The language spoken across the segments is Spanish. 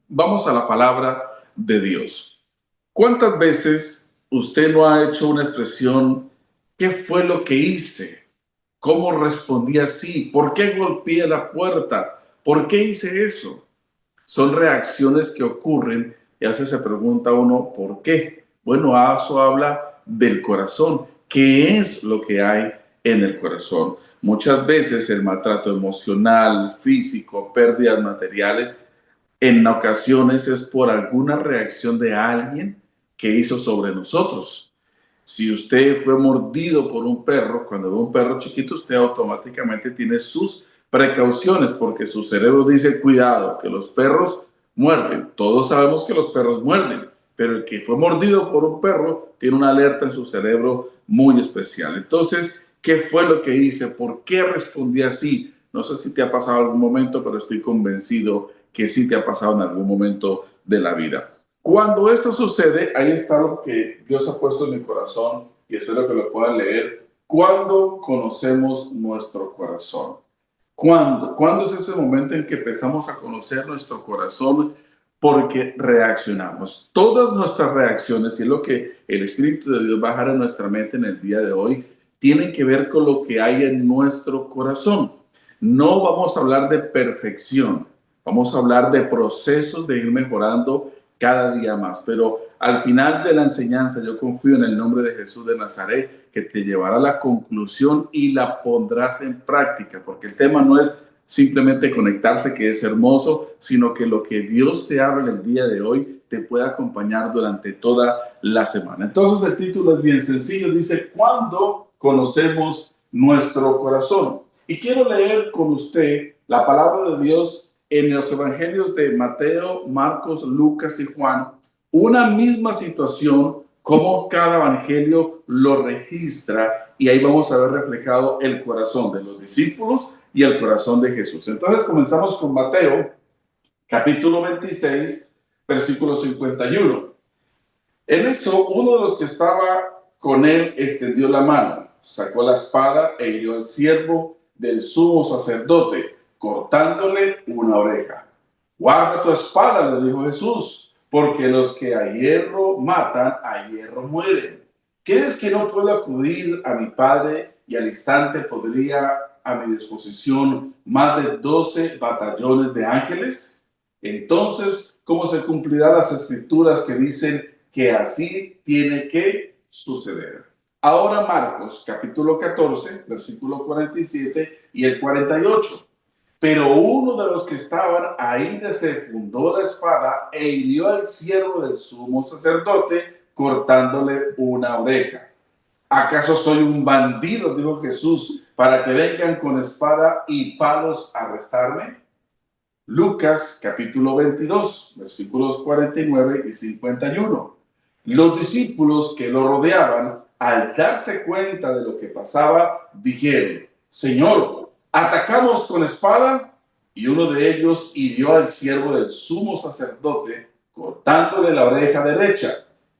Vamos a la palabra de Dios. ¿Cuántas veces usted no ha hecho una expresión? ¿Qué fue lo que hice? ¿Cómo respondí así? ¿Por qué golpeé la puerta? ¿Por qué hice eso? Son reacciones que ocurren y a veces se pregunta uno, ¿por qué? Bueno, eso habla del corazón. ¿Qué es lo que hay en el corazón? Muchas veces el maltrato emocional, físico, pérdidas materiales en ocasiones es por alguna reacción de alguien que hizo sobre nosotros. Si usted fue mordido por un perro, cuando ve un perro chiquito, usted automáticamente tiene sus precauciones porque su cerebro dice, cuidado, que los perros muerden. Todos sabemos que los perros muerden, pero el que fue mordido por un perro tiene una alerta en su cerebro muy especial. Entonces, ¿qué fue lo que hice? ¿Por qué respondí así? No sé si te ha pasado algún momento, pero estoy convencido que sí te ha pasado en algún momento de la vida. Cuando esto sucede, ahí está lo que Dios ha puesto en mi corazón y espero que lo puedan leer. ¿Cuándo conocemos nuestro corazón? ¿Cuándo? ¿Cuándo es ese momento en que empezamos a conocer nuestro corazón? Porque reaccionamos. Todas nuestras reacciones, y es lo que el Espíritu de Dios va a dejar en nuestra mente en el día de hoy, tienen que ver con lo que hay en nuestro corazón. No vamos a hablar de perfección, vamos a hablar de procesos de ir mejorando cada día más. Pero al final de la enseñanza, yo confío en el nombre de Jesús de Nazaret, que te llevará a la conclusión y la pondrás en práctica, porque el tema no es simplemente conectarse, que es hermoso, sino que lo que Dios te habla el día de hoy te puede acompañar durante toda la semana. Entonces el título es bien sencillo, dice, ¿cuándo conocemos nuestro corazón? Y quiero leer con usted la palabra de Dios en los evangelios de Mateo, Marcos, Lucas y Juan, una misma situación, como cada evangelio lo registra, y ahí vamos a ver reflejado el corazón de los discípulos y el corazón de Jesús. Entonces comenzamos con Mateo, capítulo 26, versículo 51. En eso, uno de los que estaba con él extendió la mano, sacó la espada e hirió al siervo del sumo sacerdote, cortándole una oreja. Guarda tu espada, le dijo Jesús, porque los que a hierro matan, a hierro mueren. ¿Crees que no puedo acudir a mi Padre y al instante podría a mi disposición más de 12 batallones de ángeles? Entonces, ¿cómo se cumplirán las escrituras que dicen que así tiene que suceder? Ahora Marcos, capítulo 14, versículo 47 y el 48. Pero uno de los que estaban ahí desenfundó la espada e hirió al siervo del sumo sacerdote, cortándole una oreja. ¿Acaso soy un bandido, dijo Jesús, para que vengan con espada y palos a arrestarme? Lucas capítulo 22, versículos 49 y 51. Los discípulos que lo rodeaban, al darse cuenta de lo que pasaba, dijeron, Señor, ¿atacamos con espada? Y uno de ellos hirió al siervo del sumo sacerdote, cortándole la oreja derecha.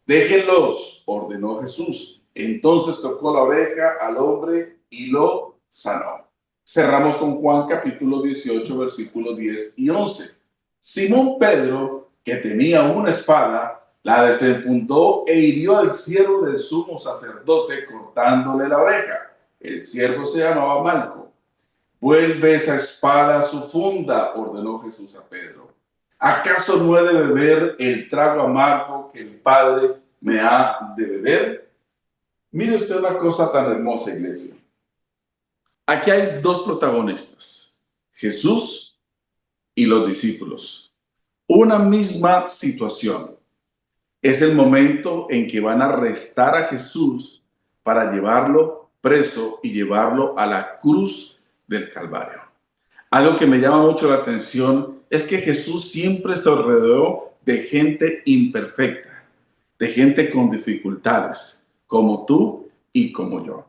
Déjenlos, ordenó Jesús. Entonces tocó la oreja al hombre y lo sanó. Cerramos con Juan capítulo 18, versículos 10 y 11. Simón Pedro, que tenía una espada, la desenfundó e hirió al siervo del sumo sacerdote cortándole la oreja. El siervo se llamaba Malco. Vuelve esa espada a su funda, ordenó Jesús a Pedro. ¿Acaso no he de beber el trago amargo que el Padre me ha de beber? Mire usted una cosa tan hermosa, iglesia. Aquí hay dos protagonistas, Jesús y los discípulos. Una misma situación. Es el momento en que van a arrestar a Jesús para llevarlo preso y llevarlo a la cruz del Calvario. Algo que me llama mucho la atención es que Jesús siempre está alrededor de gente imperfecta, de gente con dificultades, como tú y como yo.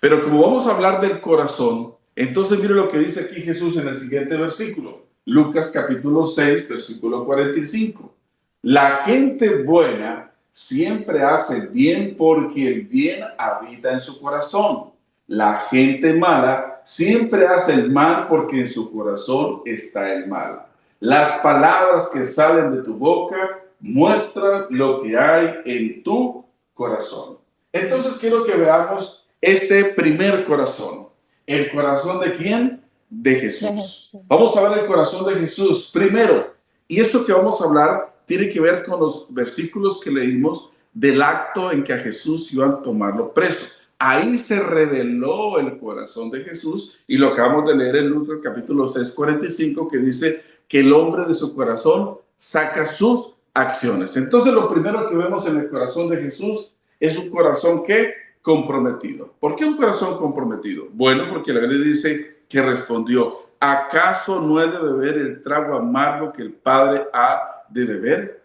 Pero como vamos a hablar del corazón, entonces mire lo que dice aquí Jesús en el siguiente versículo. Lucas capítulo 6, versículo 45. La gente buena siempre hace bien porque el bien habita en su corazón. La gente mala siempre hace el mal porque en su corazón está el mal. Las palabras que salen de tu boca muestran lo que hay en tu corazón. Entonces quiero que veamos este primer corazón. ¿El corazón de quién? De Jesús. Vamos a ver el corazón de Jesús primero. Y esto que vamos a hablar tiene que ver con los versículos que leímos del acto en que a Jesús iban a tomarlo preso. Ahí se reveló el corazón de Jesús y lo acabamos de leer en Lucas capítulo 6, 45, que dice que el hombre de su corazón saca sus acciones. Entonces lo primero que vemos en el corazón de Jesús es un corazón que comprometido. ¿Por qué un corazón comprometido? Bueno, porque la Biblia dice que respondió: ¿acaso no he de beber el trago amargo que el Padre ha de beber?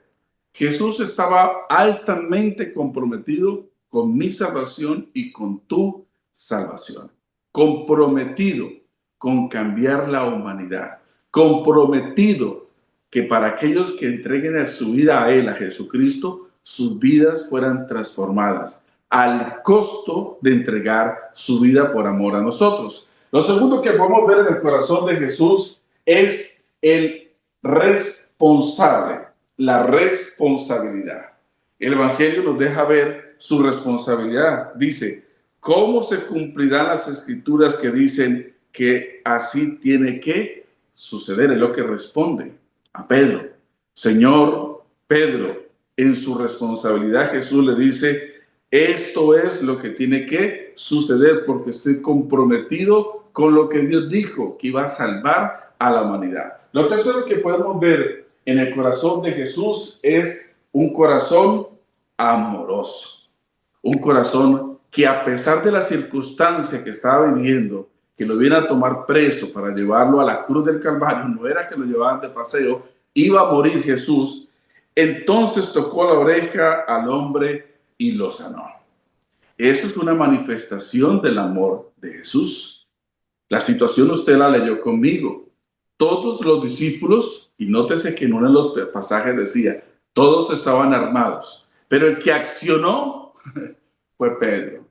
Jesús estaba altamente comprometido con mi salvación y con tu salvación. Comprometido con cambiar la humanidad. Comprometido que para aquellos que entreguen su vida a Él, a Jesucristo, sus vidas fueran transformadas al costo de entregar su vida por amor a nosotros. Lo segundo que podemos ver en el corazón de Jesús es el responsable, la responsabilidad. El Evangelio nos deja ver su responsabilidad. Dice: ¿cómo se cumplirán las escrituras que dicen que así tiene que suceder? Es lo que responde a Pedro. Señor Pedro, en su responsabilidad Jesús le dice: esto es lo que tiene que suceder porque estoy comprometido con lo que Dios dijo que iba a salvar a la humanidad. Lo tercero que podemos ver en el corazón de Jesús es un corazón amoroso. Un corazón que, a pesar de la circunstancia que estaba viviendo, que lo iban a tomar preso para llevarlo a la cruz del Calvario, no era que lo llevaban de paseo, iba a morir Jesús. Entonces tocó la oreja al hombre y lo sanó. Eso es una manifestación del amor de Jesús. La situación usted la leyó conmigo. Todos los discípulos, y nótese que en uno de los pasajes decía, todos estaban armados, pero el que accionó fue Pedro.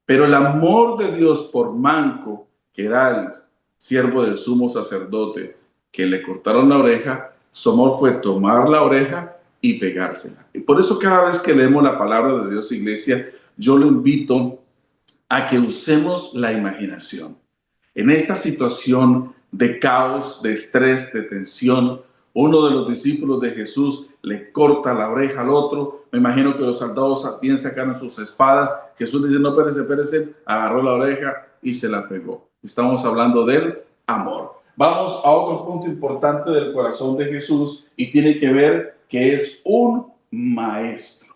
Pero el amor de Dios por Manco, que era el siervo del sumo sacerdote, que le cortaron la oreja, su amor fue tomar la oreja y pegársela. Y por eso cada vez que leemos la palabra de Dios, iglesia, yo lo invito a que usemos la imaginación. En esta situación de caos, de estrés, de tensión, uno de los discípulos de Jesús le corta la oreja al otro. Me imagino que los soldados bien sacaron sus espadas. Jesús dice: no, espérese, agarró la oreja y se la pegó. Estamos hablando del amor. Vamos a otro punto importante del corazón de Jesús y tiene que ver que es un maestro.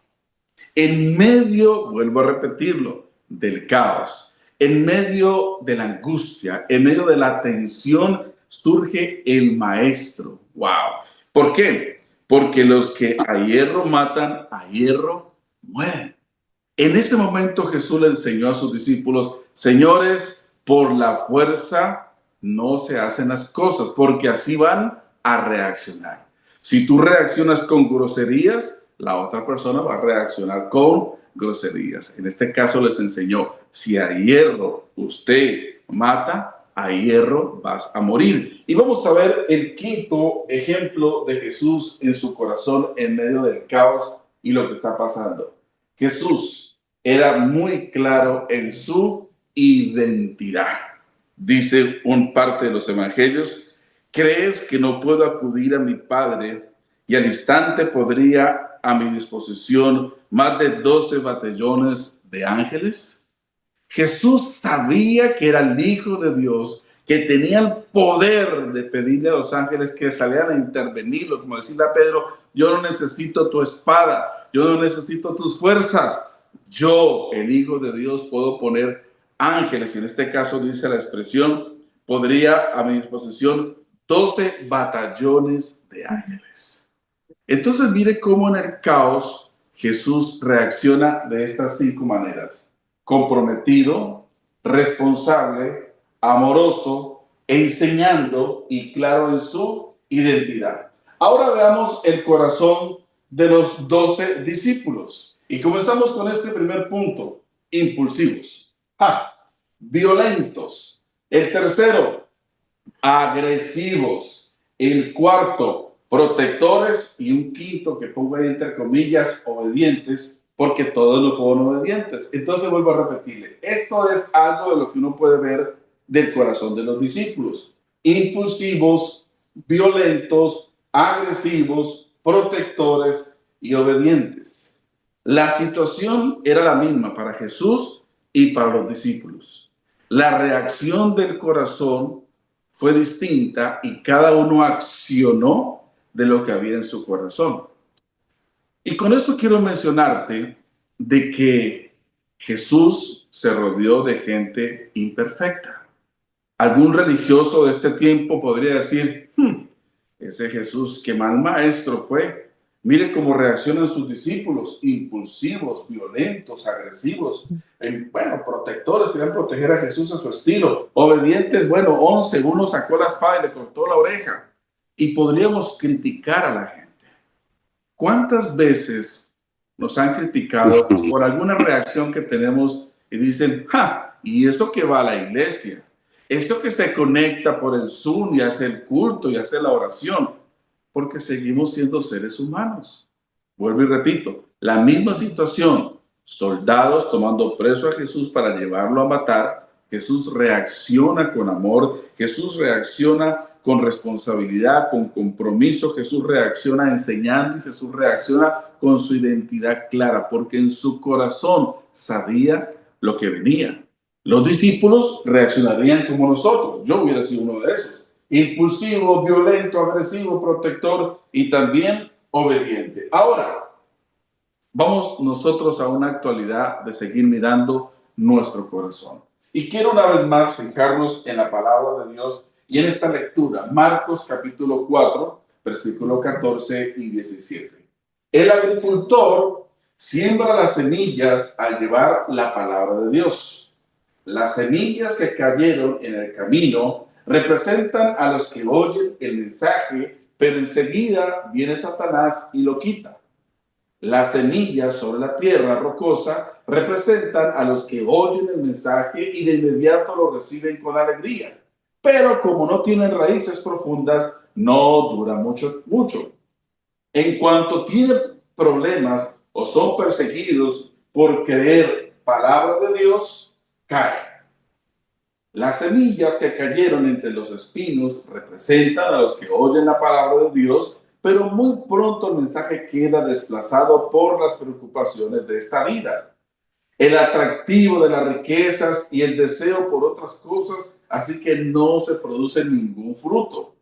En medio, vuelvo a repetirlo, del caos, en medio de la angustia, en medio de la tensión, surge el maestro. ¡Wow! ¿Por qué? Porque los que a hierro matan, a hierro mueren. En este momento Jesús le enseñó a sus discípulos: señores, por la fuerza no se hacen las cosas, porque así van a reaccionar. Si tú reaccionas con groserías, la otra persona va a reaccionar con groserías. En este caso les enseñó: si a hierro usted mata, a hierro vas a morir. Y vamos a ver el quinto ejemplo de Jesús en su corazón en medio del caos y lo que está pasando. Jesús era muy claro en su identidad. Dice un parte de los evangelios: ¿crees que no puedo acudir a mi Padre y al instante podría a mi disposición más de 12 batallones de ángeles? Jesús sabía que era el Hijo de Dios, que tenía el poder de pedirle a los ángeles que salieran a intervenirlo, como decirle a Pedro: yo no necesito tu espada, yo no necesito tus fuerzas, yo, el Hijo de Dios, puedo poner ángeles, y en este caso dice la expresión, podría a mi disposición 12 batallones de ángeles. Entonces mire cómo en el caos Jesús reacciona de estas 5 maneras: comprometido, responsable, amoroso, enseñando y claro en su identidad. Ahora veamos el corazón de los 12 discípulos. Y comenzamos con este primer punto: impulsivos, violentos. El tercero, agresivos. El cuarto, protectores, y un quinto que pongo ahí entre comillas, obedientes, porque todos no fueron obedientes. Entonces vuelvo a repetirle, esto es algo de lo que uno puede ver del corazón de los discípulos. Impulsivos, violentos, agresivos, protectores y obedientes. La situación era la misma para Jesús y para los discípulos. La reacción del corazón fue distinta y cada uno accionó de lo que había en su corazón. Y con esto quiero mencionarte de que Jesús se rodeó de gente imperfecta. Algún religioso de este tiempo podría decir, ese Jesús, qué mal maestro fue. Mire cómo reaccionan sus discípulos, impulsivos, violentos, agresivos, bueno, protectores, querían proteger a Jesús a su estilo, obedientes, bueno, 11, uno sacó la espada y le cortó la oreja. Y podríamos criticar a la gente. ¿Cuántas veces nos han criticado por alguna reacción que tenemos y dicen, ¿y eso que va a la iglesia? Esto que se conecta por el Zoom y hace el culto y hace la oración, porque seguimos siendo seres humanos. Vuelvo y repito, la misma situación, soldados tomando preso a Jesús para llevarlo a matar, Jesús reacciona con amor, Jesús reacciona con responsabilidad, con compromiso, Jesús reacciona enseñando y Jesús reacciona con su identidad clara, porque en su corazón sabía lo que venía. Los discípulos reaccionarían como nosotros. Yo hubiera sido uno de esos. Impulsivo, violento, agresivo, protector y también obediente. Ahora, vamos nosotros a una actualidad de seguir mirando nuestro corazón. Y quiero una vez más fijarnos en la palabra de Dios y en esta lectura, Marcos capítulo 4, versículo 14 y 17. El agricultor siembra las semillas al llevar la palabra de Dios. Las semillas que cayeron en el camino representan a los que oyen el mensaje, pero enseguida viene Satanás y lo quita. Las semillas sobre la tierra rocosa representan a los que oyen el mensaje y de inmediato lo reciben con alegría. Pero como no tienen raíces profundas, no dura mucho. En cuanto tienen problemas o son perseguidos por creer palabra de Dios, caen. Las semillas que cayeron entre los espinos representan a los que oyen la palabra de Dios, pero muy pronto el mensaje queda desplazado por las preocupaciones de esta vida, el atractivo de las riquezas y el deseo por otras cosas, así que no se produce ningún fruto.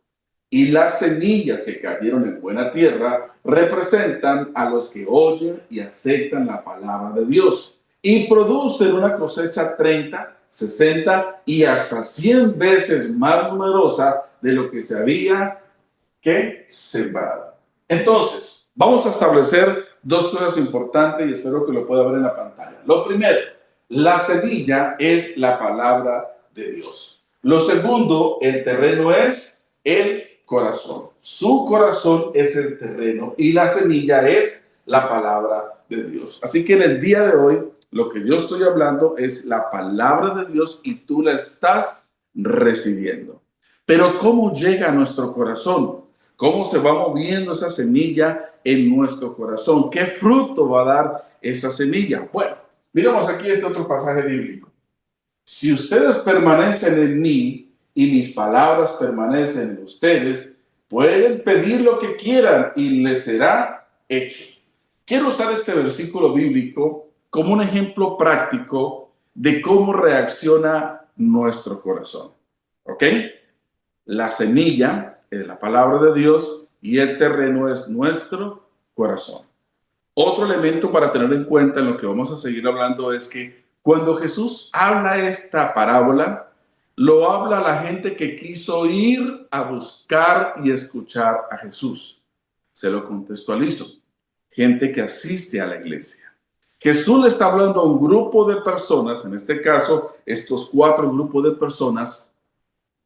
Y las semillas que cayeron en buena tierra representan a los que oyen y aceptan la palabra de Dios y producen una cosecha 30, 60 y hasta 100 veces más numerosa de lo que se había sembrado. Entonces, vamos a establecer dos cosas importantes y espero que lo pueda ver en la pantalla. Lo primero, la semilla es la palabra de Dios. Lo segundo, el terreno es el corazón. Su corazón es el terreno y la semilla es la palabra de Dios. Así que en el día de hoy, lo que yo estoy hablando es la palabra de Dios y tú la estás recibiendo. Pero ¿cómo llega a nuestro corazón? ¿Cómo se va moviendo esa semilla en nuestro corazón? ¿Qué fruto va a dar esa semilla? Bueno, miramos aquí este otro pasaje bíblico. Si ustedes permanecen en mí y mis palabras permanecen en ustedes, pueden pedir lo que quieran y les será hecho. Quiero usar este versículo bíblico como un ejemplo práctico de cómo reacciona nuestro corazón. ¿Ok? La semilla es la palabra de Dios y el terreno es nuestro corazón. Otro elemento para tener en cuenta en lo que vamos a seguir hablando es que cuando Jesús habla esta parábola, lo habla a la gente que quiso ir a buscar y escuchar a Jesús. Se lo contextualizo. Gente que asiste a la iglesia. Jesús le está hablando a un grupo de personas, en este caso, estos 4 grupos de personas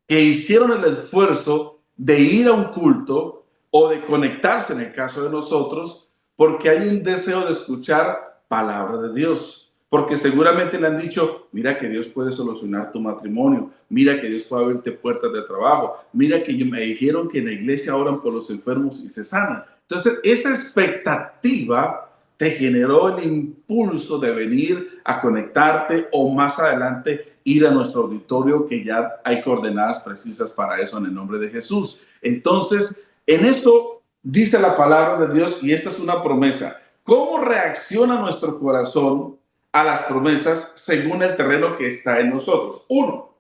que hicieron el esfuerzo de ir a un culto o de conectarse, en el caso de nosotros, porque hay un deseo de escuchar palabra de Dios. porque seguramente le han dicho, mira que Dios puede solucionar tu matrimonio, mira que Dios puede abrirte puertas de trabajo, mira que me dijeron que en la iglesia oran por los enfermos y se sanan. Entonces, esa expectativa te generó el impulso de venir a conectarte o más adelante ir a nuestro auditorio, que ya hay coordenadas precisas para eso en el nombre de Jesús. Entonces, en esto dice la palabra de Dios, y esta es una promesa. ¿Cómo reacciona nuestro corazón a las promesas según el terreno que está en nosotros? Uno,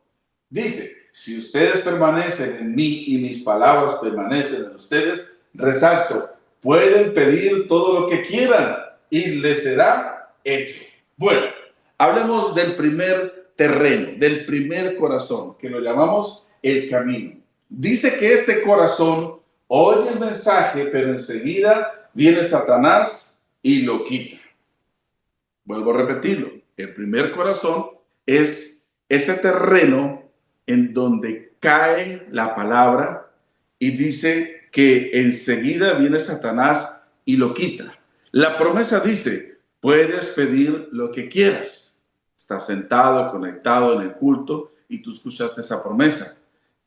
dice, si ustedes permanecen en mí y mis palabras permanecen en ustedes, resalto, pueden pedir todo lo que quieran y les será hecho. Bueno, hablemos del primer terreno, del primer corazón, que lo llamamos el camino. Dice que este corazón oye el mensaje, pero enseguida viene Satanás y lo quita. Vuelvo a repetirlo. El primer corazón es ese terreno en donde cae la palabra y dice que enseguida viene Satanás y lo quita. La promesa dice, puedes pedir lo que quieras. Estás sentado, conectado en el culto y tú escuchaste esa promesa.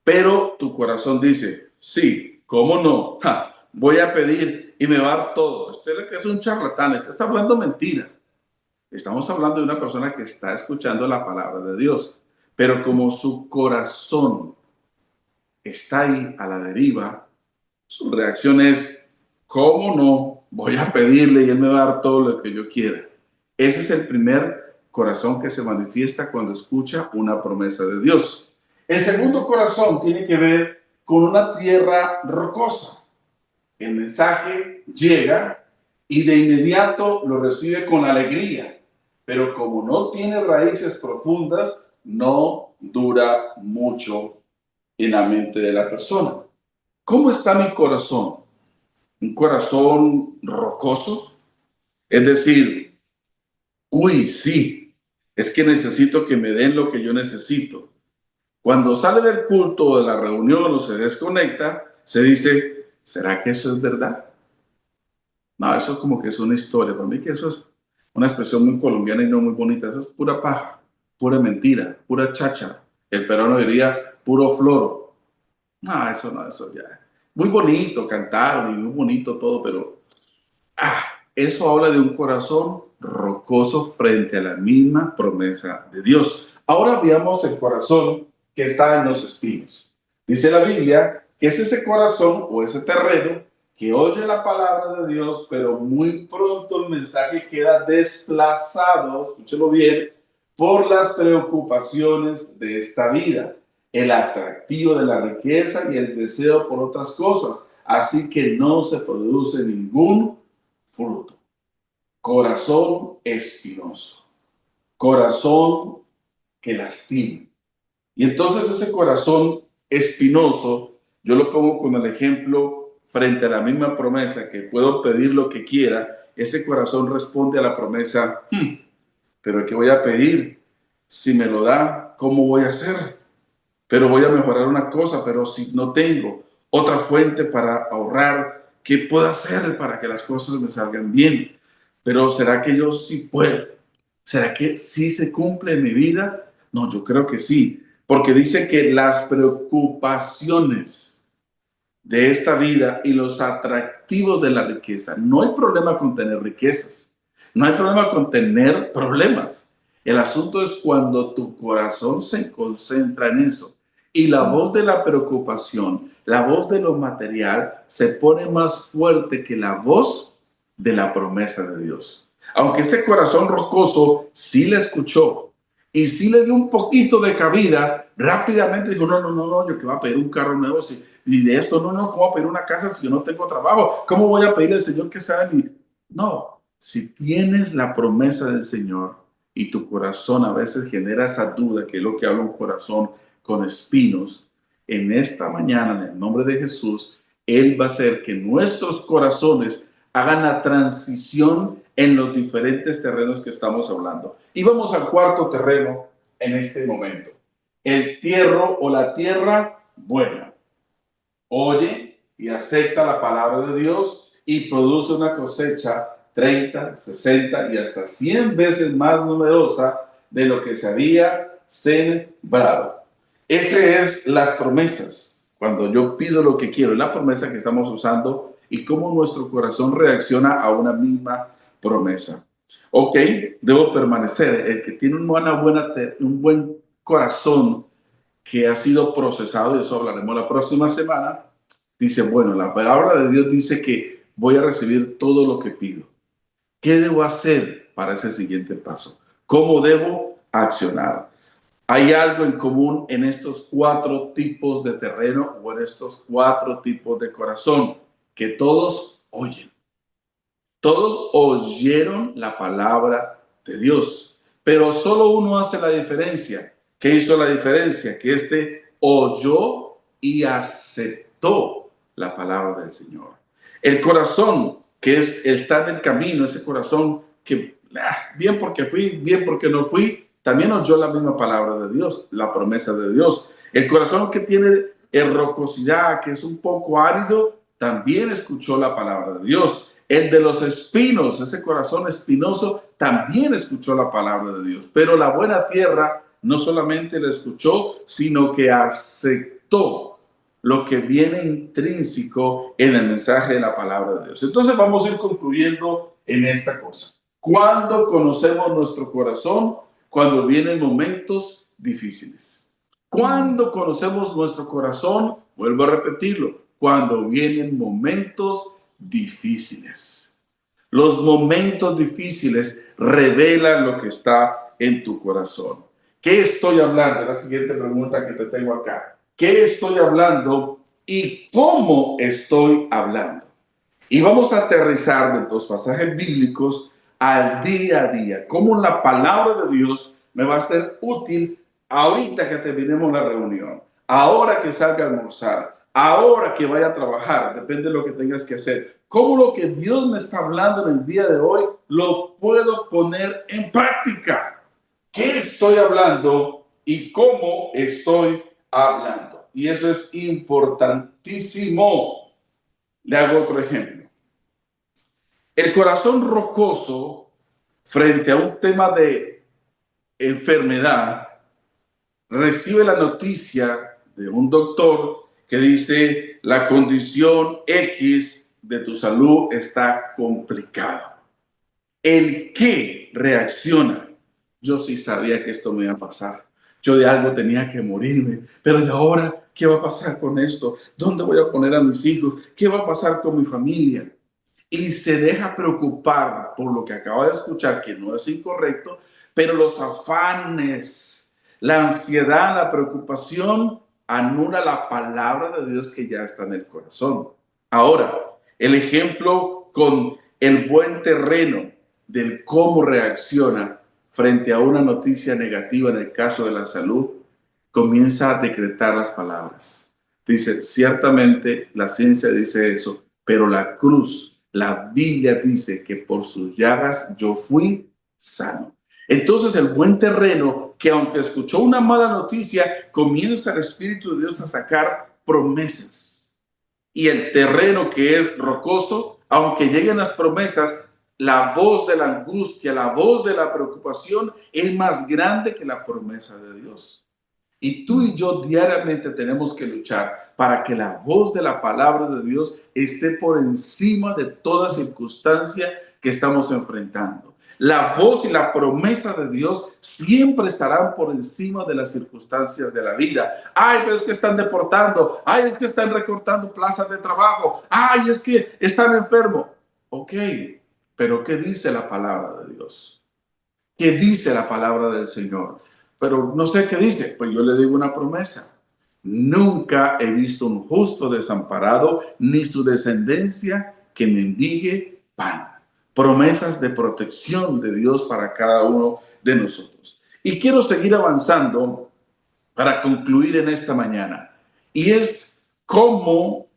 Pero tu corazón dice, sí, ¿cómo no? Voy a pedir y me va a dar todo. Usted es un charlatán, usted está hablando mentira. Estamos hablando de una persona que está escuchando la palabra de Dios, pero como su corazón está ahí a la deriva, su reacción es, ¿cómo no? Voy a pedirle y él me va a dar todo lo que yo quiera. Ese es el primer corazón que se manifiesta cuando escucha una promesa de Dios. El segundo corazón tiene que ver con una tierra rocosa. El mensaje llega y de inmediato lo recibe con alegría, pero como no tiene raíces profundas, no dura mucho en la mente de la persona. ¿Cómo está mi corazón? ¿Un corazón rocoso? Es decir, uy, sí, es que necesito que me den lo que yo necesito. Cuando sale del culto o de la reunión o se desconecta, se dice, ¿será que eso es verdad? No, eso es como que es una historia. Para mí que eso es una expresión muy colombiana y no muy bonita. Eso es pura paja, pura mentira, pura chacha. El peruano diría puro floro. No, eso no, eso ya. Muy bonito cantar y muy bonito todo, pero eso habla de un corazón rocoso frente a la misma promesa de Dios. Ahora veamos el corazón que está en los espinos. Dice la Biblia que es ese corazón o ese terreno que oye la palabra de Dios, pero muy pronto el mensaje queda desplazado, escúchelo bien, por las preocupaciones de esta vida, el atractivo de la riqueza y el deseo por otras cosas. Así que no se produce ningún fruto. Corazón espinoso, corazón que lastima. Y entonces ese corazón espinoso, yo lo pongo con el ejemplo frente a la misma promesa que puedo pedir lo que quiera. Ese corazón responde a la promesa, pero ¿qué voy a pedir? Si me lo da, ¿cómo voy a hacer? Pero voy a mejorar una cosa, pero si no tengo otra fuente para ahorrar, ¿qué puedo hacer para que las cosas me salgan bien? Pero ¿será que yo sí puedo? ¿Será que sí se cumple en mi vida? No, yo creo que sí, porque dice que las preocupaciones de esta vida y los atractivos de la riqueza, no hay problema con tener riquezas, no hay problema con tener problemas. El asunto es cuando tu corazón se concentra en eso y la voz de la preocupación, la voz de lo material se pone más fuerte que la voz de la promesa de Dios. Aunque ese corazón rocoso sí le escuchó y sí le dio un poquito de cabida, rápidamente dijo, no, yo que voy a pedir un carro nuevo y de esto, no, ¿cómo voy a pedir una casa si yo no tengo trabajo? ¿Cómo voy a pedirle al Señor que sea mi? No, si tienes la promesa del Señor y tu corazón a veces genera esa duda, que es lo que habla un corazón con espinos, en esta mañana, en el nombre de Jesús, Él va a hacer que nuestros corazones hagan la transición en los diferentes terrenos que estamos hablando. Y vamos al cuarto terreno en este momento. El tierro o la tierra buena. Oye y acepta la palabra de Dios y produce una cosecha 30, 60 y hasta 100 veces más numerosa de lo que se había sembrado. Esas es las promesas. Cuando yo pido lo que quiero, es la promesa que estamos usando y cómo nuestro corazón reacciona a una misma promesa. Ok, debo permanecer. El que tiene un buen corazón que ha sido procesado, y eso hablaremos la próxima semana, dice, bueno, la palabra de Dios dice que voy a recibir todo lo que pido. ¿Qué debo hacer para ese siguiente paso? ¿Cómo debo accionar? Hay algo en común en estos 4 tipos de terreno o en estos 4 tipos de corazón, que todos oyen. Todos oyeron la palabra de Dios, pero solo uno hace la diferencia. ¿Qué hizo la diferencia? Que este oyó y aceptó la palabra del Señor. El corazón que está en el camino, ese corazón que bien porque fui, bien porque no fui, también oyó la misma palabra de Dios, la promesa de Dios. El corazón que tiene rocosidad, que es un poco árido, también escuchó la palabra de Dios. El de los espinos, ese corazón espinoso, también escuchó la palabra de Dios. Pero la buena tierra no solamente la escuchó, sino que aceptó lo que viene intrínseco en el mensaje de la palabra de Dios. Entonces vamos a ir concluyendo en esta cosa. Cuando conocemos nuestro corazón, cuando vienen momentos difíciles. Cuando conocemos nuestro corazón, vuelvo a repetirlo, cuando vienen momentos difíciles. Los momentos difíciles revelan lo que está en tu corazón. ¿Qué estoy hablando? La siguiente pregunta que te tengo acá. ¿Qué estoy hablando y cómo estoy hablando? Y vamos a aterrizar de los pasajes bíblicos al día a día. Cómo la palabra de Dios me va a ser útil ahorita que terminemos la reunión, ahora que salga a almorzar, ahora que vaya a trabajar, depende de lo que tengas que hacer. Cómo lo que Dios me está hablando en el día de hoy lo puedo poner en práctica. ¿Qué estoy hablando y cómo estoy hablando? Y eso es importantísimo. Le hago otro ejemplo. El corazón rocoso frente a un tema de enfermedad recibe la noticia de un doctor que dice la condición X de tu salud está complicada. El que reacciona, yo sí sabía que esto me iba a pasar. Yo de algo tenía que morirme, pero ¿y ahora qué va a pasar con esto? ¿Dónde voy a poner a mis hijos? ¿Qué va a pasar con mi familia? Y se deja preocupar por lo que acaba de escuchar, que no es incorrecto, pero los afanes, la ansiedad, la preocupación anula la palabra de Dios que ya está en el corazón. Ahora, el ejemplo con el buen terreno del cómo reacciona frente a una noticia negativa en el caso de la salud, comienza a decretar las palabras. Dice, ciertamente la ciencia dice eso, pero la cruz, la Biblia dice que por sus llagas yo fui sano. Entonces el buen terreno, que aunque escuchó una mala noticia, comienza el Espíritu de Dios a sacar promesas. Y el terreno que es rocoso, aunque lleguen las promesas, la voz de la angustia, la voz de la preocupación es más grande que la promesa de Dios. Y tú y yo diariamente tenemos que luchar para que la voz de la palabra de Dios esté por encima de toda circunstancia que estamos enfrentando. La voz y la promesa de Dios siempre estarán por encima de las circunstancias de la vida. Ay, pero es que están deportando. Ay, es que están recortando plazas de trabajo. Ay, es que están enfermos. Ok, pero ¿qué dice la palabra de Dios? ¿Qué dice la palabra del Señor? Pero no sé qué dice. Pues yo le digo una promesa. Nunca he visto un justo desamparado, ni su descendencia que mendigue pan. Promesas de protección de Dios para cada uno de nosotros. Y quiero seguir avanzando para concluir en esta mañana. Y es cómo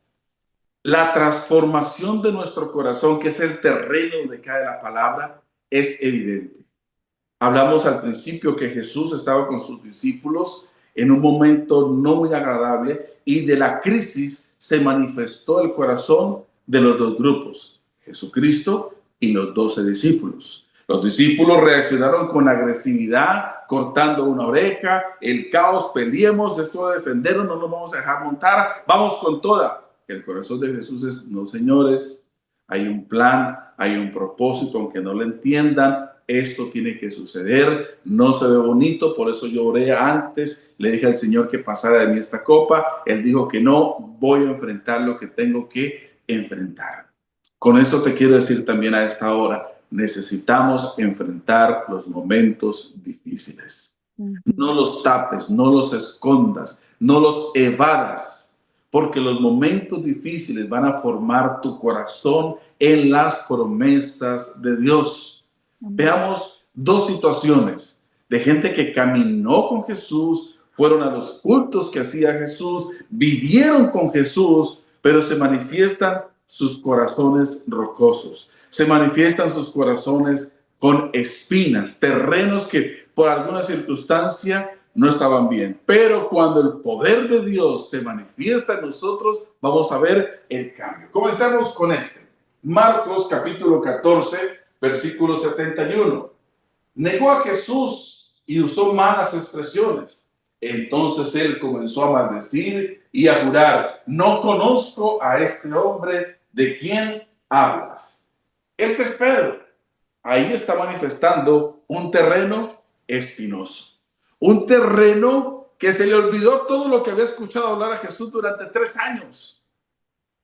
la transformación de nuestro corazón, que es el terreno donde cae la palabra, es evidente. Hablamos al principio que Jesús estaba con sus discípulos en un momento no muy agradable y de la crisis se manifestó el corazón de los dos grupos. Jesucristo y los 12 discípulos. Los discípulos reaccionaron con agresividad, cortando una oreja, el caos, peleemos, esto de defendernos, no nos vamos a dejar montar, vamos con toda. El corazón de Jesús es, no señores, hay un plan, hay un propósito, aunque no lo entiendan, esto tiene que suceder, no se ve bonito, por eso yo oré antes, le dije al Señor que pasara de mí esta copa, Él dijo que no, voy a enfrentar lo que tengo que enfrentar. Con esto te quiero decir también a esta hora, necesitamos enfrentar los momentos difíciles. No los tapes, no los escondas, no los evadas, porque los momentos difíciles van a formar tu corazón en las promesas de Dios. Veamos dos situaciones de gente que caminó con Jesús, fueron a los cultos que hacía Jesús, vivieron con Jesús, pero se manifiestan sus corazones rocosos, se manifiestan sus corazones con espinas, terrenos que por alguna circunstancia no estaban bien. Pero cuando el poder de Dios se manifiesta en nosotros, vamos a ver el cambio. Comencemos con este. Marcos capítulo 14, versículo 71. Negó a Jesús y usó malas expresiones. Entonces él comenzó a maldecir y a jurar, no conozco a este hombre de quien hablas. Este es Pedro. Ahí está manifestando un terreno espinoso. Un terreno que se le olvidó todo lo que había escuchado hablar a Jesús durante 3 años.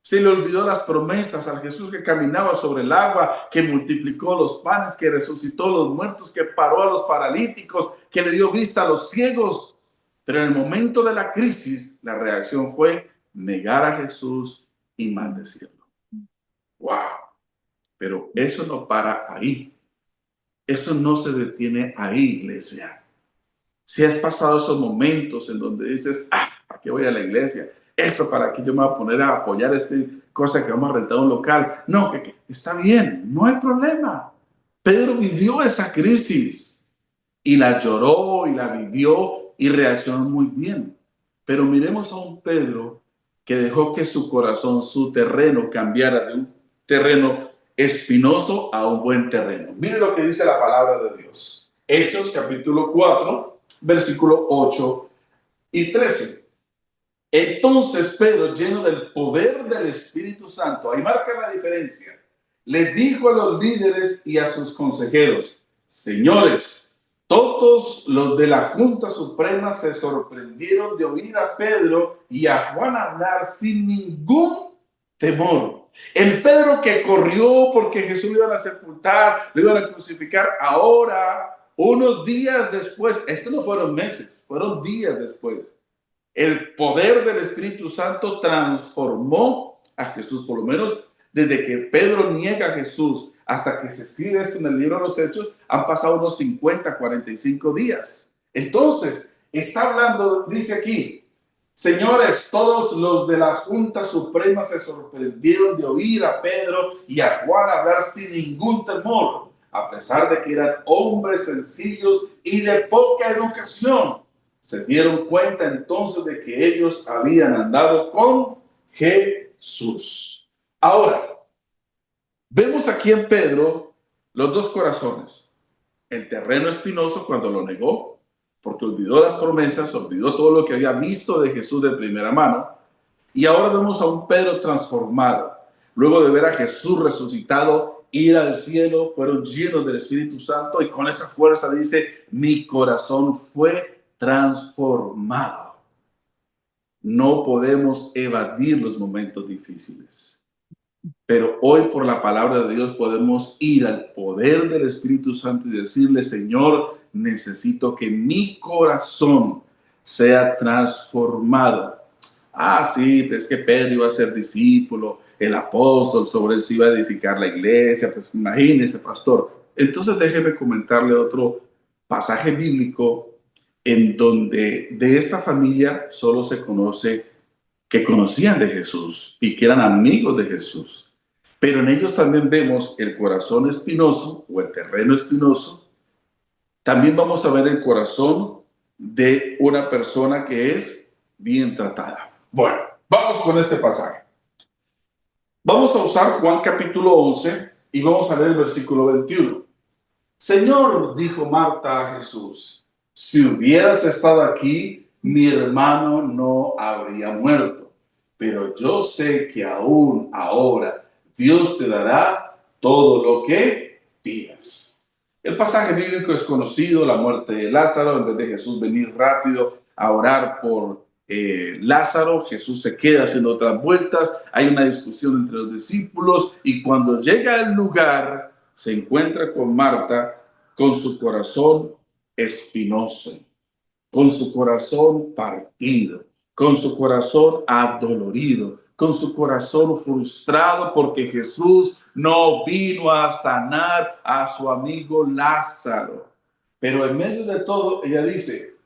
Se le olvidó las promesas al Jesús que caminaba sobre el agua, que multiplicó los panes, que resucitó a los muertos, que paró a los paralíticos, que le dio vista a los ciegos. Pero en el momento de la crisis, la reacción fue negar a Jesús y maldecirlo. ¡Wow! Pero eso no para ahí. Eso no se detiene ahí, iglesia. Si has pasado esos momentos en donde dices, ¿para qué voy a la iglesia? Eso para que yo me voy a poner a apoyar esta cosa que vamos a rentar un local. No, que está bien, no hay problema. Pedro vivió esa crisis y la lloró y la vivió y reaccionó muy bien. Pero miremos a un Pedro que dejó que su corazón, su terreno cambiara de un terreno espinoso a un buen terreno. Mire lo que dice la palabra de Dios. Hechos capítulo 4, versículo 8 y 13. Entonces Pedro, lleno del poder del Espíritu Santo, ahí marca la diferencia, les dijo a los líderes y a sus consejeros, señores, todos los de la Junta Suprema se sorprendieron de oír a Pedro y a Juan hablar sin ningún temor. El Pedro que corrió porque Jesús lo iban a sepultar, lo iban a crucificar, ahora, unos días después, estos no fueron meses, fueron días después, el poder del Espíritu Santo transformó a Jesús, por lo menos desde que Pedro niega a Jesús hasta que se escribe esto en el libro de los Hechos, han pasado unos 50, 45 días. Entonces, está hablando, dice aquí, señores, todos los de la Junta Suprema se sorprendieron de oír a Pedro y a Juan hablar sin ningún temor, a pesar de que eran hombres sencillos y de poca educación. Se dieron cuenta entonces de que ellos habían andado con Jesús. Ahora, vemos aquí en Pedro los dos corazones. El terreno espinoso cuando lo negó, porque olvidó las promesas, olvidó todo lo que había visto de Jesús de primera mano. Y ahora vemos a un Pedro transformado. Luego de ver a Jesús resucitado, ir al cielo, fueron llenos del Espíritu Santo y con esa fuerza dice, mi corazón fue transformado. No podemos evadir los momentos difíciles, pero hoy por la palabra de Dios podemos ir al poder del Espíritu Santo y decirle, Señor, necesito que mi corazón sea transformado. Sí, es que Pedro iba a ser discípulo, el apóstol, sobre él se iba a edificar la iglesia, pues imagínese, pastor. Entonces déjeme comentarle otro pasaje bíblico en donde de esta familia solo se conoce que conocían de Jesús y que eran amigos de Jesús. Pero en ellos también vemos el corazón espinoso o el terreno espinoso. También vamos a ver el corazón de una persona que es bien tratada. Bueno, vamos con este pasaje. Vamos a usar Juan capítulo 11, Y vamos a leer el versículo 21. Señor, dijo Marta a Jesús, si hubieras estado aquí, mi hermano no habría muerto. Pero yo sé que aún ahora Dios te dará todo lo que pidas. El pasaje bíblico es conocido, la muerte de Lázaro. En vez de Jesús venir rápido a orar por Lázaro, Jesús se queda haciendo otras vueltas. Hay una discusión entre los discípulos y cuando llega al lugar se encuentra con Marta con su corazón espinoso, con su corazón partido, con su corazón adolorido, con su corazón frustrado porque Jesús no vino a sanar a su amigo Lázaro. Pero en medio de todo, ella dice,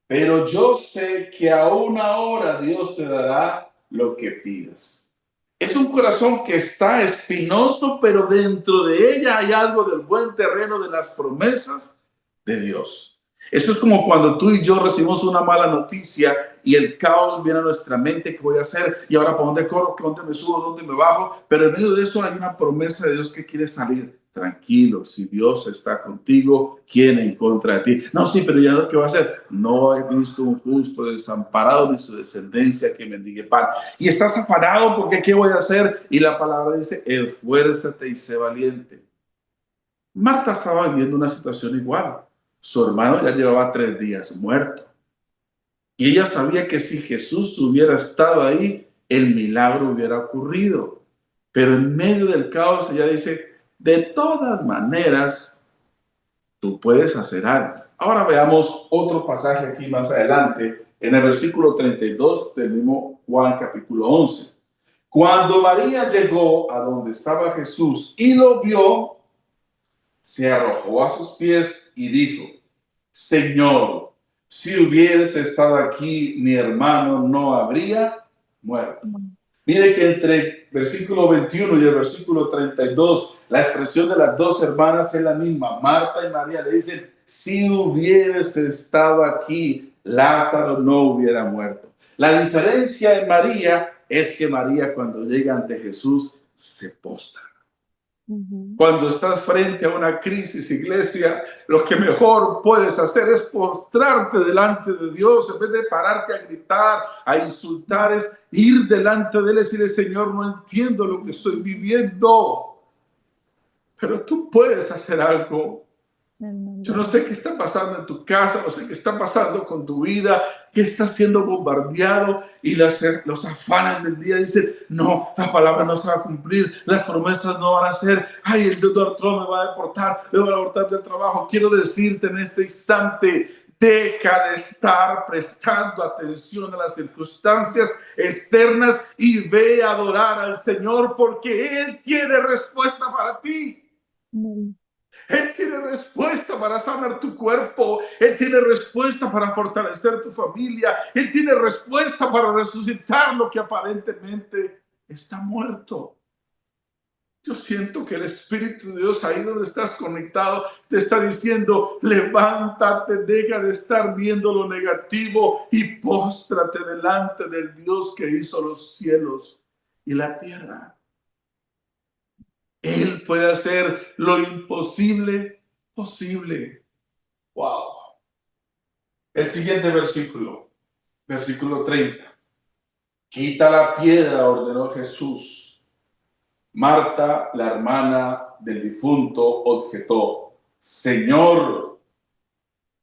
pero yo sé que aún ahora Dios te dará lo que pidas. Es un corazón que está espinoso, pero dentro de ella hay algo del buen terreno de las promesas de Dios. Eso es como cuando tú y yo recibimos una mala noticia y el caos viene a nuestra mente. ¿Qué voy a hacer? Y ahora, ¿por dónde corro? ¿Dónde me subo? ¿Dónde me bajo? Pero en medio de eso hay una promesa de Dios que quiere salir. Tranquilo, si Dios está contigo, ¿quién en contra de ti? No, sí, pero ya no, ¿qué va a hacer? No he visto un justo desamparado ni su descendencia que mendigue pan. Y estás amparado porque ¿qué voy a hacer? Y la palabra dice, esfuérzate y sé valiente. Marta estaba viviendo una situación igual. Su hermano ya llevaba 3 días muerto. Y ella sabía que si Jesús hubiera estado ahí, el milagro hubiera ocurrido. Pero en medio del caos ella dice, de todas maneras, tú puedes hacer algo. Ahora veamos otro pasaje aquí más adelante, en el versículo 32 del mismo Juan capítulo 11. Cuando María llegó a donde estaba Jesús y lo vio, se arrojó a sus pies y dijo, Señor, si hubieras estado aquí, mi hermano no habría muerto. Mire que entre el versículo 21 y el versículo 32, la expresión de las dos hermanas es la misma. Marta y María le dicen, si hubieras estado aquí, Lázaro no hubiera muerto. La diferencia en María es que María cuando llega ante Jesús se postra. Cuando estás frente a una crisis, iglesia, lo que mejor puedes hacer es postrarte delante de Dios. En vez de pararte a gritar, a insultar, es ir delante de Él y decirle, Señor, no entiendo lo que estoy viviendo, pero tú puedes hacer algo. Yo no sé qué está pasando en tu casa, no sé qué está pasando con tu vida, que estás siendo bombardeado y los afanes del día dicen, no, la palabra no se va a cumplir, las promesas no van a ser, ay, el doctor Trump me va a deportar, me va a deportar del trabajo. Quiero decirte en este instante, deja de estar prestando atención a las circunstancias externas y ve a adorar al Señor porque Él tiene respuesta para ti. Él tiene respuesta para sanar tu cuerpo. Él tiene respuesta para fortalecer tu familia. Él tiene respuesta para resucitar lo que aparentemente está muerto. Yo siento que el Espíritu de Dios ahí donde estás conectado te está diciendo, levántate, deja de estar viendo lo negativo y póstrate delante del Dios que hizo los cielos y la tierra. Él puede hacer lo imposible posible. Wow. El siguiente versículo, versículo 30. Quita la piedra, ordenó Jesús. Marta, la hermana del difunto, objetó, Señor,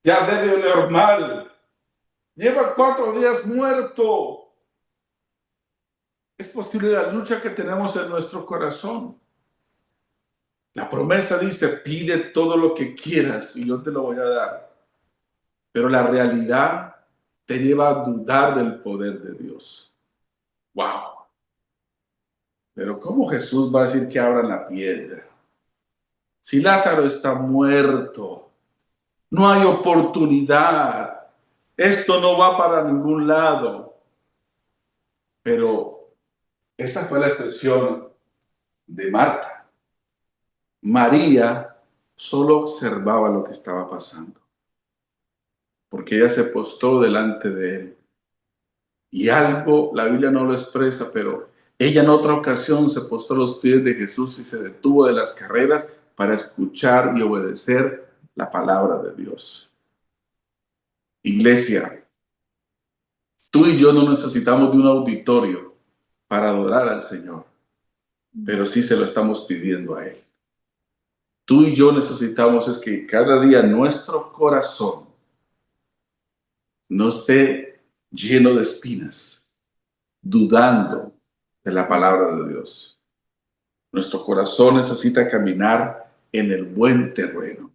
ya debe oler mal. Lleva 4 días muerto. Es posible la lucha que tenemos en nuestro corazón. La promesa dice, pide todo lo que quieras y yo te lo voy a dar. Pero la realidad te lleva a dudar del poder de Dios. ¡Wow! Pero ¿cómo Jesús va a decir que abran la piedra? Si Lázaro está muerto, no hay oportunidad. Esto no va para ningún lado. Pero esa fue la expresión de Marta. María solo observaba lo que estaba pasando, porque ella se postró delante de él. Y algo, la Biblia no lo expresa, pero Ella en otra ocasión se postró a los pies de Jesús y se detuvo de las carreras para escuchar y obedecer la palabra de Dios. Iglesia, tú y yo no necesitamos de un auditorio para adorar al Señor, pero sí se lo estamos pidiendo a Él. Tú y yo necesitamos es que cada día nuestro corazón no esté lleno de espinas, dudando de la palabra de Dios. Nuestro corazón necesita caminar en el buen terreno,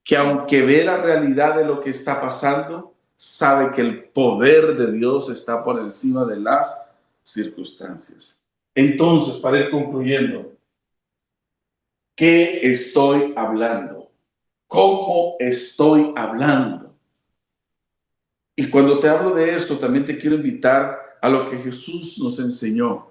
que aunque ve la realidad de lo que está pasando, sabe que el poder de Dios está por encima de las circunstancias. Entonces, para ir concluyendo, ¿qué estoy hablando? ¿Cómo estoy hablando? Y cuando te hablo de esto, también te quiero invitar a lo que Jesús nos enseñó,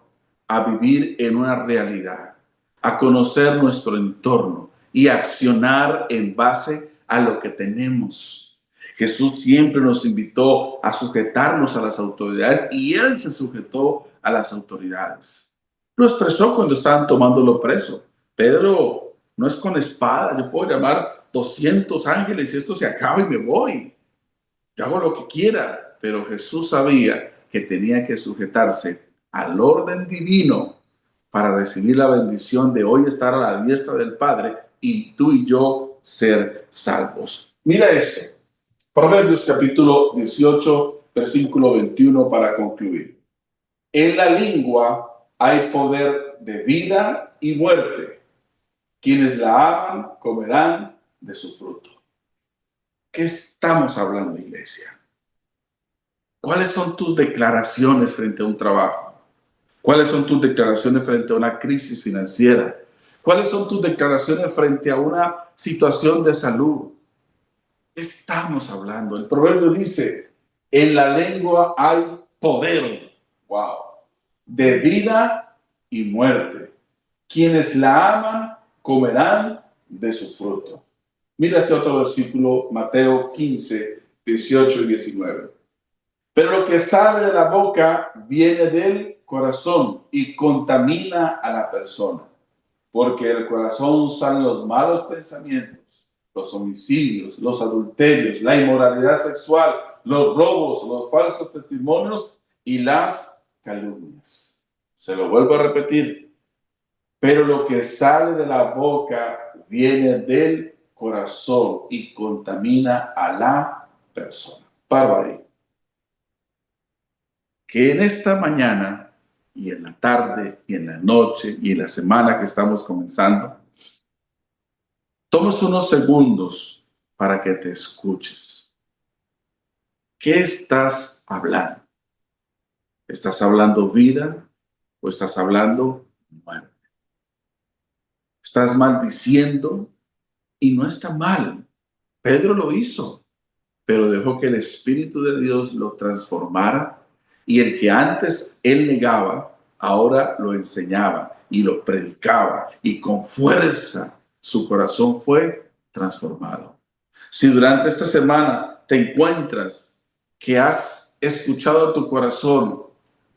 a vivir en una realidad, a conocer nuestro entorno y a accionar en base a lo que tenemos. Jesús siempre nos invitó a sujetarnos a las autoridades y Él se sujetó a las autoridades. Lo expresó cuando estaban tomándolo preso. Pedro, no es con espada, yo puedo llamar 200 ángeles y esto se acaba y me voy. Yo hago lo que quiera, pero Jesús sabía que tenía que sujetarse al orden divino para recibir la bendición de hoy estar a la diestra del Padre y tú y yo ser salvos. Mira esto, Proverbios capítulo 18, versículo 21 para concluir. En la lengua hay poder de vida y muerte. Quienes la aman comerán de su fruto. ¿Qué estamos hablando, iglesia? ¿Cuáles son tus declaraciones frente a un trabajo? ¿Cuáles son tus declaraciones frente a una crisis financiera? ¿Cuáles son tus declaraciones frente a una situación de salud? ¿Qué estamos hablando? El proverbio dice, en la lengua hay poder, wow, de vida y muerte. Quienes la aman comerán de su fruto. Mira ese otro versículo, Mateo 15, 18 y 19. Pero lo que sale de la boca viene del corazón y contamina a la persona, porque del corazón salen los malos pensamientos, los homicidios, los adulterios, la inmoralidad sexual, los robos, los falsos testimonios y las calumnias. Se lo vuelvo a repetir. Pero lo que sale de la boca viene del corazón y contamina a la persona. Paro ahí. Que en esta mañana y en la tarde y en la noche y en la semana que estamos comenzando, tomes unos segundos para que te escuches. ¿Qué estás hablando? ¿Estás hablando vida o estás hablando muerte? ¿Estás maldiciendo? Y no está mal. Pedro lo hizo, pero dejó que el Espíritu de Dios lo transformara y el que antes él negaba, ahora lo enseñaba y lo predicaba y con fuerza su corazón fue transformado. Si durante esta semana te encuentras que has escuchado a tu corazón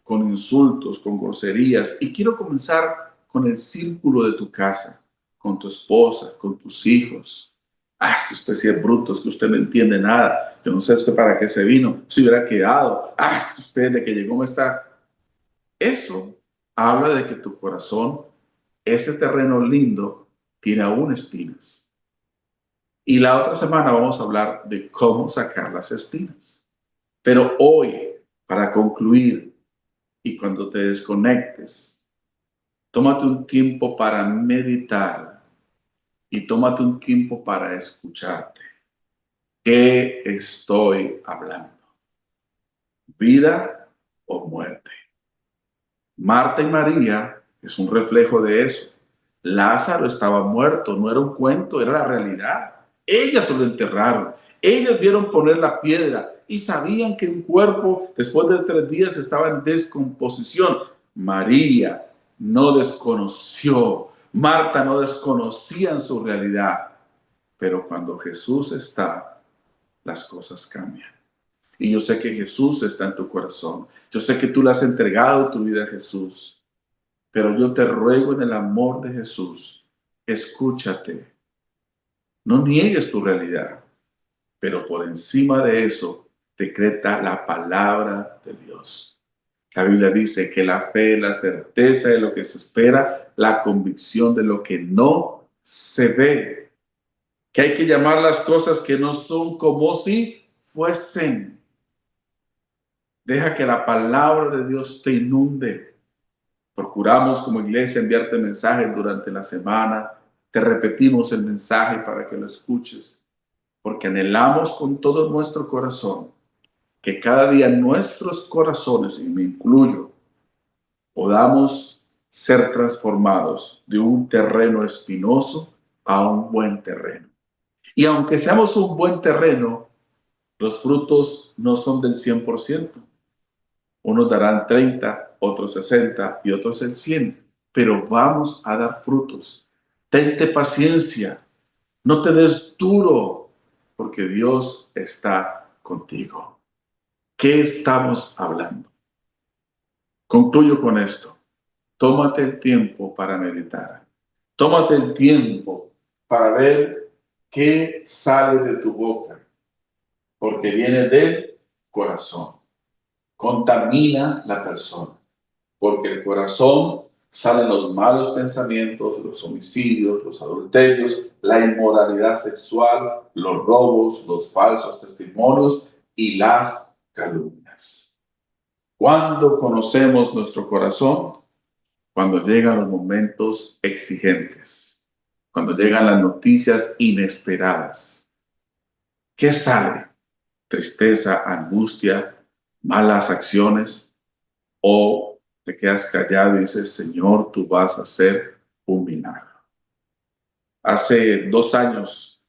con insultos, con groserías, y quiero comenzar con el círculo de tu casa, con tu esposa, con tus hijos. Es que usted sí es bruto, es que usted no entiende nada. Yo no sé usted para qué se vino, si hubiera quedado. Es que usted de que llegó me está. Eso habla de que tu corazón, ese terreno lindo, tiene aún espinas. Y la otra semana vamos a hablar de cómo sacar las espinas. Pero hoy, para concluir, y cuando te desconectes, tómate un tiempo para meditar y tómate un tiempo para escucharte. ¿Qué estoy hablando? ¿Vida o muerte? Marta y María es un reflejo de eso. Lázaro estaba muerto, no era un cuento, era la realidad. Ellas lo enterraron, ellas vieron poner la piedra y sabían que un cuerpo después de 3 días estaba en descomposición. María no desconoció, Marta no desconocía en su realidad, pero cuando Jesús está, las cosas cambian. Y yo sé que Jesús está en tu corazón. Yo sé que tú le has entregado tu vida a Jesús. Pero yo te ruego en el amor de Jesús, escúchate. No niegues tu realidad, pero por encima de eso, decreta la palabra de Dios. La Biblia dice que la fe es la certeza de lo que se espera, la convicción de lo que no se ve. Que hay que llamar las cosas que no son como si fuesen. Deja que la palabra de Dios te inunde. Procuramos como iglesia enviarte mensajes durante la semana. Te repetimos el mensaje para que lo escuches, porque anhelamos con todo nuestro corazón que cada día nuestros corazones, y me incluyo, podamos ser transformados de un terreno espinoso a un buen terreno. Y aunque seamos un buen terreno, los frutos no son del 100%. Unos darán 30, otros 60 y otros el 100. Pero vamos a dar frutos. Tente paciencia. No te des duro, porque Dios está contigo. ¿Qué estamos hablando? Concluyo con esto. Tómate el tiempo para meditar. Tómate el tiempo para ver qué sale de tu boca, porque viene del corazón. Contamina la persona, porque el corazón salen los malos pensamientos, los homicidios, los adulterios, la inmoralidad sexual, los robos, los falsos testimonios y las calumnias. ¿Cuándo conocemos nuestro corazón? Cuando llegan los momentos exigentes, cuando llegan las noticias inesperadas. ¿Qué sale? Tristeza, angustia, malas acciones, o te quedas callado y dices, Señor, tú vas a hacer un milagro. Hace 2 años,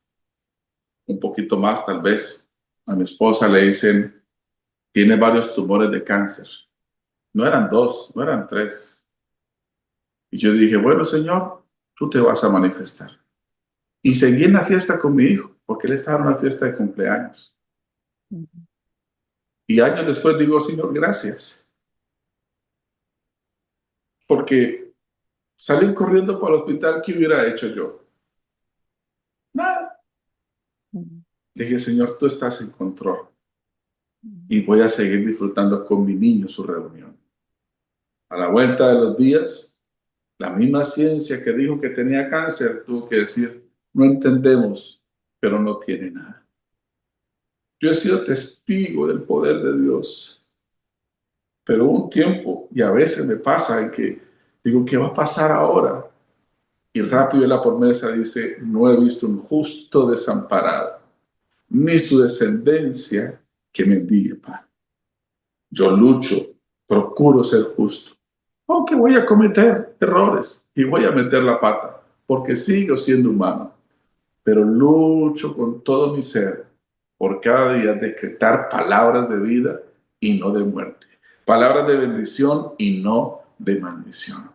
un poquito más tal vez, a mi esposa le dicen, tiene varios tumores de cáncer. No eran 2, no eran 3. Y yo dije, bueno, Señor, tú te vas a manifestar. Y seguí en la fiesta con mi hijo, porque él estaba en una fiesta de cumpleaños. Y años después digo, Señor, gracias. Porque salir corriendo para el hospital, ¿qué hubiera hecho yo? Nada. Dije, Señor, tú estás en control. Y voy a seguir disfrutando con mi niño su reunión. A la vuelta de los días, la misma ciencia que dijo que tenía cáncer tuvo que decir, no entendemos, pero no tiene nada. Yo he sido testigo del poder de Dios, pero hubo un tiempo, y a veces me pasa, en que digo, ¿qué va a pasar ahora? Y rápido la promesa dice, no he visto un justo desamparado, ni su descendencia que mendigue pan. Yo lucho, procuro ser justo, aunque voy a cometer errores y voy a meter la pata, porque sigo siendo humano, pero lucho con todo mi ser por cada día decretar palabras de vida y no de muerte, palabras de bendición y no de maldición.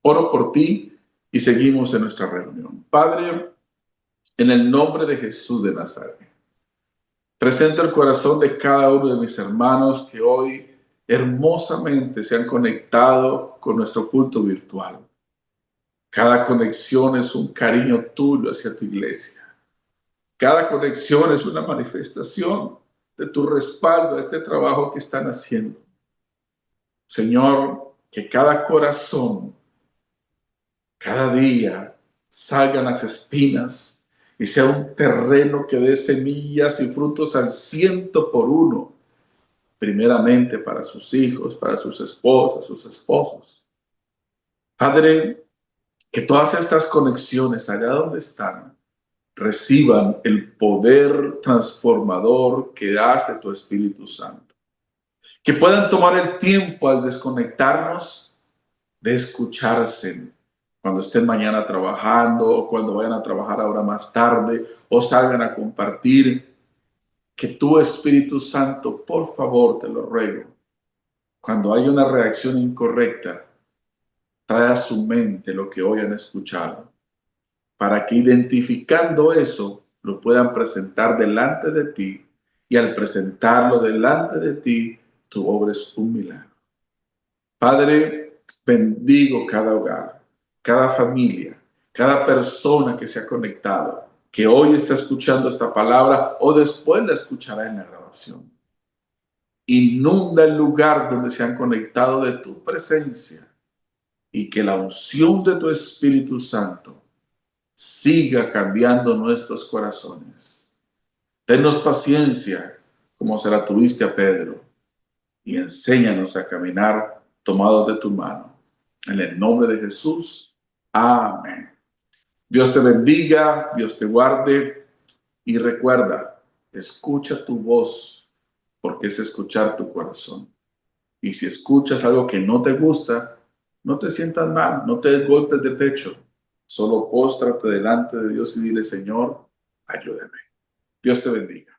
Oro por ti y seguimos en nuestra reunión. Padre, en el nombre de Jesús de Nazaret, presento el corazón de cada uno de mis hermanos que hoy hermosamente se han conectado con nuestro culto virtual. Cada conexión es un cariño tuyo hacia tu iglesia. Cada conexión es una manifestación de tu respaldo a este trabajo que están haciendo. Señor, que cada corazón, cada día salgan las espinas y sea un terreno que dé semillas y frutos al 100 por 1, primeramente para sus hijos, para sus esposas, sus esposos. Padre, que todas estas conexiones allá donde están reciban el poder transformador que hace tu Espíritu Santo. Que puedan tomar el tiempo al desconectarnos de escucharse cuando estén mañana trabajando o cuando vayan a trabajar ahora más tarde o salgan a compartir. Que tu Espíritu Santo, por favor, te lo ruego, cuando hay una reacción incorrecta, trae a su mente lo que hoy han escuchado, para que identificando eso, lo puedan presentar delante de ti, y al presentarlo delante de ti, tu obra es un milagro. Padre, bendigo cada hogar, cada familia, cada persona que se ha conectado, que hoy está escuchando esta palabra o después la escuchará en la grabación. Inunda el lugar donde se han conectado de tu presencia y que la unción de tu Espíritu Santo siga cambiando nuestros corazones. Tennos paciencia como se la tuviste a Pedro y enséñanos a caminar tomados de tu mano. En el nombre de Jesús. Amén. Dios te bendiga, Dios te guarde y recuerda, escucha tu voz porque es escuchar tu corazón. Y si escuchas algo que no te gusta, no te sientas mal, no te des golpes de pecho. Solo póstrate delante de Dios y dile, Señor, ayúdame. Dios te bendiga.